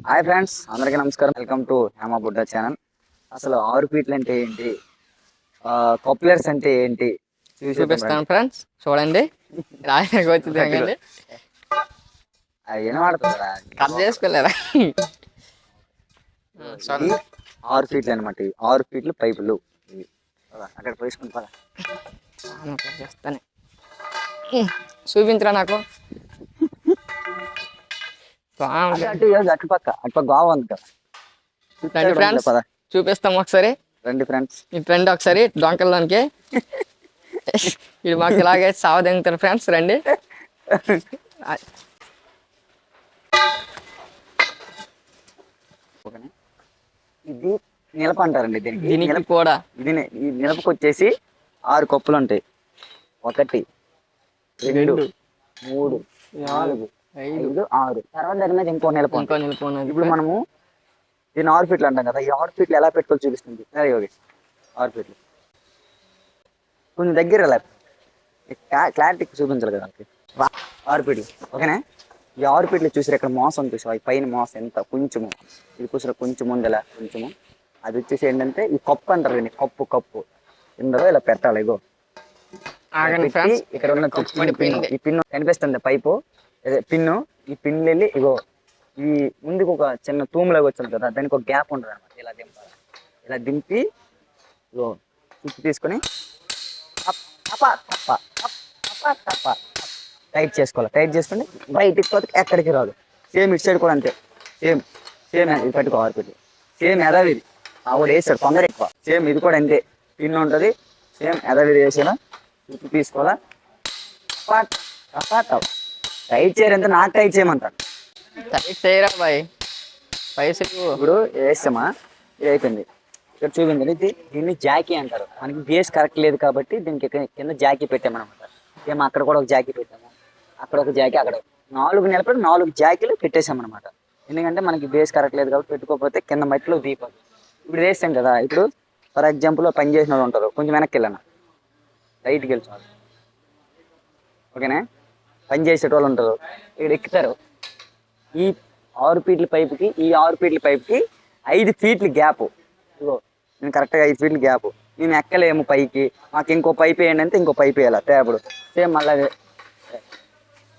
Hi friends, అందరికీ నమస్కారం. Welcome to Hema Budda channel. అసలు 6 ఫీట్లు అంటే ఏంటి, కప్లర్స్ అంటే ఏంటి చూపిస్తాను ఫ్రెండ్స్. చూడండి, రాయడానికి వచ్చింది అండి. ఏం ఆడుతుందా, కట్ చేసుకోలేరా? 6 ఫీట్లు అనమాట. 6 ఫీట్లు పైపులు అక్కడ పోసుకుని పద. చేస్తానే చూపించరా నాకు. అటు పక్క గోవ ఉంది కదా. రండి ఫ్రెండ్స్, చూపిస్తాం ఒకసారి. రండి ఫ్రెండ్స్, ఇటు రండి ఒకసారి డొంకల్లోనికి. ఇది మాకు ఇలాగే సావదింగుతారు ఫ్రెండ్స్. రండి. ఇది నిలప అంటారండి. దీనికి కూడా ఈ నిలపకు వచ్చేసి 6 కప్పులు ఉంటాయి. 1 2 3 4 5 6. తర్వాత దాని మీద ఇంకో నిలప. ఇప్పుడు మనము దీన్ని 6 ఫీట్లు అంటాం కదా. ఈ 6 ఫీట్లు ఎలా పెట్టుకోవాలి చూపిస్తుంది. సరే యోగి, 6 ఫీట్లు కొంచెం దగ్గర క్లారిటీ చూపించాలి కదా. 6 ఫీట్లు ఓకేనా. ఈ 6 ఫీట్లు చూసారు, ఇక్కడ మోసం చూసావు, ఈ పైన మోసం ఎంత కొంచెము, ఇది చూసారు కొంచెం ముందలా కొంచెము. అది వచ్చేసి ఏంటంటే ఈ కప్పు అంటారు దీన్ని. కప్పు ఇందులో ఇలా పెట్టాలి. ఇగో ఇక్కడ ఉన్న ఈ పిన్ను కనిపిస్తుంది, పైపు పిన్ను. ఈ పిన్ను వెళ్ళి ఇగో ఈ ముందుకు ఒక చిన్న తూములాగా వచ్చింది కదా, దానికి ఒక గ్యాప్ ఉంటుంది అనమాట. ఇలా దింపాలి. ఇలా దింపి ఇగో చుట్టూ తీసుకొని టైట్ చేసుకోవాలి. టైట్ చేసుకుని బయటికి పోతే ఎక్కడికి రాదు. సేమ్ ఇటు సైడ్ కూడా అంతే. సేమ్ ఇది పెట్టుకోవాలి. పెట్టి సేమ్ ఎదవిది ఆవిడ వేసాడు, తొందర ఎక్కువ. సేమ్ ఇది కూడా అంతే, పిన్ ఉంటుంది. సేమ్ ఎదవిది వేసిన చుట్టూ తీసుకోవాలా. టైట్ చేయరంటే నాకు టైట్ చేయమంటాను. టైట్ చేయరా బాయ్, పైసలు. ఇప్పుడు వేస్తామా, ఇది అయిపోయింది. ఇక్కడ చూపించండి, దీన్ని జాకీ అంటారు. మనకి బేస్ కరెక్ట్ లేదు కాబట్టి దీనికి కింద జాకీ పెట్టామన్నమాట. ఏమో అక్కడ కూడా ఒక జాకీ పెట్టాము, అక్కడ ఒక జాకీ, అక్కడ 4 నిలబడి 4 జాకీలు పెట్టేసామన్నమాట. ఎందుకంటే మనకి బేస్ కరెక్ట్ లేదు కాబట్టి పెట్టుకోకపోతే కింద మట్టిలో దీపాలు. ఇప్పుడు వేస్తాం కదా. ఇప్పుడు ఫర్ ఎగ్జాంపుల్ పని చేసిన వాళ్ళు ఉంటారు, కొంచెం వెనక్కి వెళ్ళాను, లైట్కి వెళ్తారు ఓకేనా. పని చేసేటోళ్ళు ఉంటారు, ఇక్కడ ఎక్కుతారు. ఈ 6 ఫీట్ల పైపుకి 5 ఫీట్ల గ్యాప్. ఇగో నేను కరెక్ట్గా 5 ఫీట్ల గ్యాప్. నేను ఎక్కలేము పైకి, మాకు ఇంకో పైప్ వేయండి అంటే ఇంకో పైప్ వేయాలి తేపుడు. సేమ్ మళ్ళీ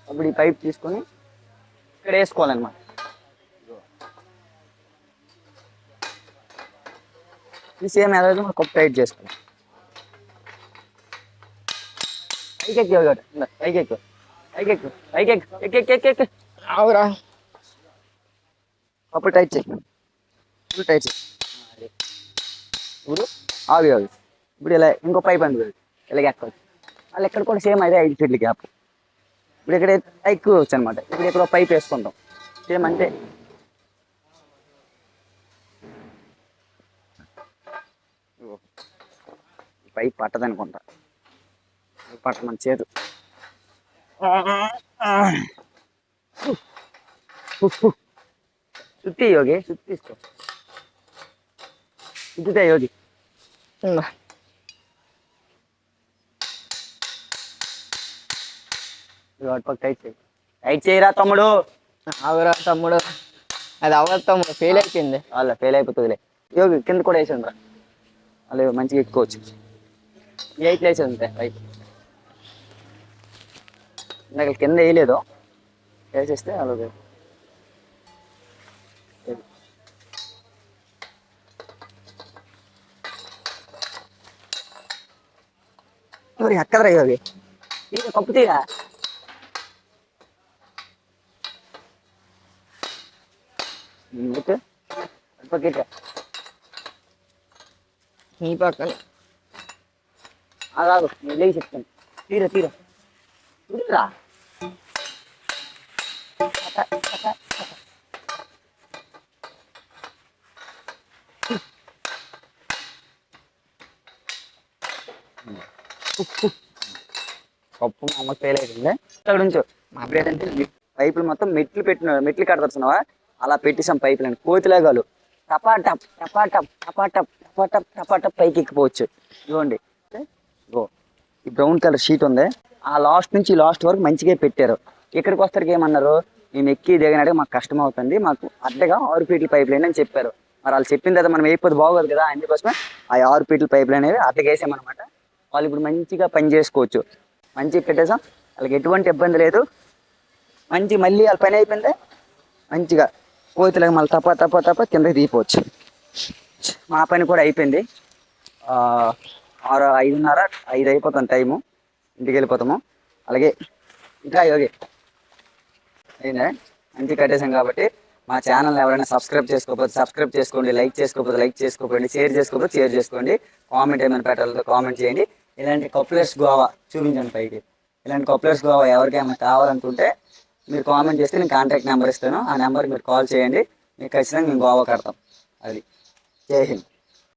అప్పుడు ఈ పైప్ తీసుకొని ఇక్కడ వేసుకోవాలన్నమాట. ఇది సేమ్ ఏదైతే మనం కప్పు టైట్ చేసుకోవాలి. పైకి అవురా, అప్పుడు టైట్ చేయి. ఇప్పుడు ఆవి ఇప్పుడు ఇలా ఇంకో పైప్ అంది ఇలాగ ఎక్కవచ్చు. వాళ్ళు ఎక్కడ కూడా సేమ్ అదే 5 ఫీట్ల గ్యాప్. ఇప్పుడు ఇక్కడ ఎక్కువ వచ్చు అనమాట. ఇప్పుడు ఇక్కడ పైప్ వేసుకుంటాం సేమ్ అంతే. పైప్ పట్టదనుకుంటా, పట్టమని చేతు సుత్తి యోగి, సుత్తి తీసుకో, సుత్తితే యోగి. టైట్ చేయరా తమ్ముడు. అవురా తమ్ముడు, అది అవ్వదు తమ్ముడు, ఫెయిల్ అయిపోయింది. వాళ్ళ ఫెయిల్ అయిపోతుందిలే. యోగి కింద కూడా వేసాను రా, వాళ్ళు మంచిగా ఎక్కువచ్చు. 8 వేసేది అంతే పైప్. ఇందాక కింద వేయలేదు, వేసేస్తే అలాగే ఎక్కదరా యోగి. తీరా కప్పు తీరా. నీ పక్కన కాదు, నేను లేచి చెప్తాను. తీరా తీరా కప్పు మామూలు ఫెయిల్ అయిపోయింది. అక్కడ నుంచో మా ఏంటంటే పైపులు మొత్తం మెట్లు కడతారున్నావా, అలా పెట్టేసాం పైపులని. కోతిలాగాలు టపాటప్ పైకి ఎక్కిపోవచ్చు. ఇవ్వండి, ఇగో ఈ బ్రౌన్ కలర్ షీట్ ఉంది, ఆ లాస్ట్ నుంచి లాస్ట్ వరకు మంచిగా పెట్టారు. ఇక్కడికి వస్తారు ఏమన్నారు, మేము ఎక్కి దిగినట్టుగా మాకు కష్టం అవుతుంది, మాకు అడ్డగా 6 ఫీట్ల పైప్ లైన్ అని చెప్పారు. మరి వాళ్ళు చెప్పిన తర్వాత మనం వేయకపోతే బాగోదు కదా, అందుకోసమే ఆ 6 ఫీట్ల పైప్ లైన్ అనేది అడ్డగా వేసామన్నమాట. వాళ్ళు ఇప్పుడు మంచిగా పని చేసుకోవచ్చు, మంచిగా పెట్టేసాం, వాళ్ళకి ఎటువంటి ఇబ్బంది లేదు. మంచి మళ్ళీ వాళ్ళ పని అయిపోయిందే మంచిగా కోతులకు మళ్ళీ తప్ప కిందకి దిగిపోవచ్చు. మా పని కూడా అయిపోయింది. 6, 5:30, 5 అయిపోతాం టైము, ఇంటికి వెళ్ళిపోతాము. అలాగే ఇంకా యోగి అయిందా, మంచిగా కట్టేసాం. కాబట్టి మా ఛానల్ ఎవరైనా సబ్స్క్రైబ్ చేసుకోకపోతే సబ్స్క్రైబ్ చేసుకోండి, లైక్ చేసుకోకపోతే షేర్ చేసుకోండి, కామెంట్ ఏమైనా పెట్టాలంటే కామెంట్ చేయండి. ఇలాంటి కప్లెట్స్ గోవా చూపించండి పైకి. ఇలాంటి కప్లెట్స్ గోవా ఎవరికైనా కావాలనుకుంటే మీరు కామెంట్ చేస్తే నేను కాంటాక్ట్ నెంబర్ ఇస్తాను, ఆ నెంబర్కి మీరు కాల్ చేయండి, మీకు ఖచ్చితంగా మేము గోవా కడతాం. అది జై హింద్.